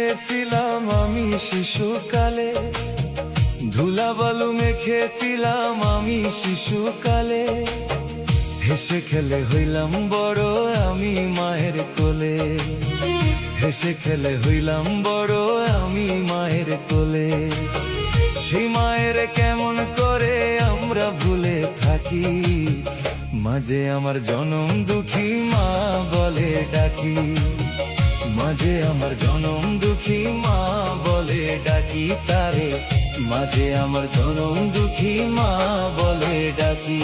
মেখেছিলাম আমি শিশুকালে, ধুলাবালু মেখেছিলাম আমি শিশুকালে। হেসে খেলে হইলাম বড় আমি মায়ের কোলে, হেসে খেলে হইলাম বড় আমি মায়ের কোলে। সেই মায়ের কেমন করে আমরা ভুলে থাকি, মাঝে আমার জনম দুঃখী মা বলে ডাকি, মাঝে আমার জনম দুঃখী মা বলে ডাকি তারে, মাঝে আমার জনম দুঃখী মা বলে ডাকি।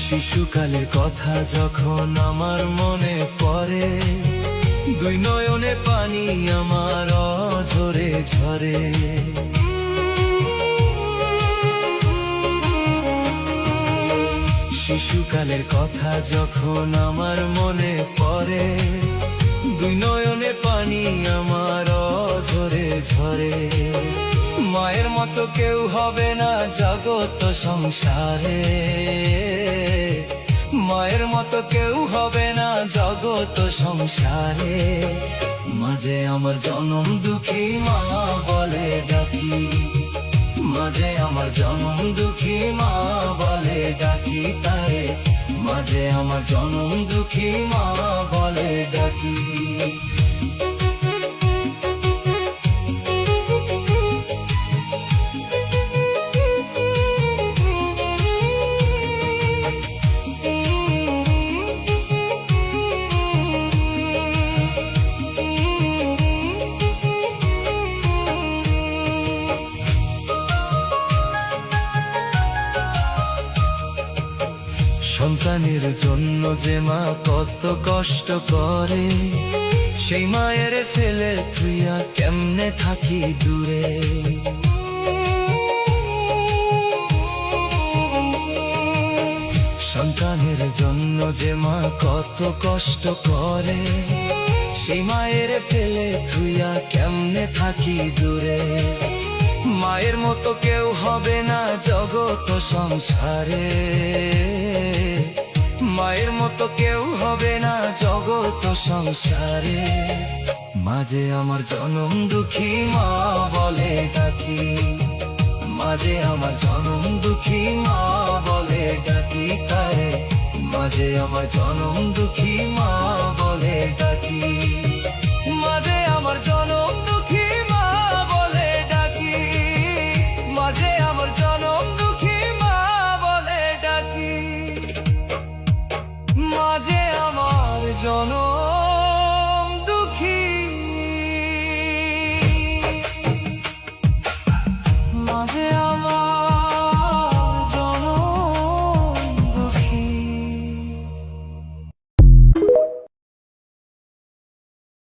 শিশুকালের কথা যখন আমার মনে পড়ে, দুই নয়নে পানি আমার অঝরে ঝরে। শিশুকালের কথা যখন আমার মনে পড়ে, দুই নয়নে পানি আমার অঝরে ঝরে। মায়ের মতো কেউ হবে না জগৎ সংসারে, মায়ের মতো কেউ হবে না জগৎ সংসারে। মাঝে আমার জনম দুঃখী মা বলে ডাকি, মাঝে আমার জনম দুঃখী মা বলে ডাকি তারে, মাঝে আমার জনম দুঃখী মা বলে ডাকি। সন্তানের জন্য যে মা কত কষ্ট করে, সেই মায়ের ফেলে তুইয়া কেমনে থাকি দূরে। সন্তানের জন্য যে মা কত কষ্ট করে, সেই মায়ের ফেলে তুইয়া কেমনে থাকি দূরে। মায়ের মতো কেউ হবে না জগৎ সংসারে, মায়ের মতো কেউ হবে না জগৎ সংসারে। মাঝে আমার জনম দুঃখী মা বলে ডাকি, মাঝে আমার জনম দুঃখী মা বলে ডাকি তারে, মাঝে আমার জনম দুঃখী মা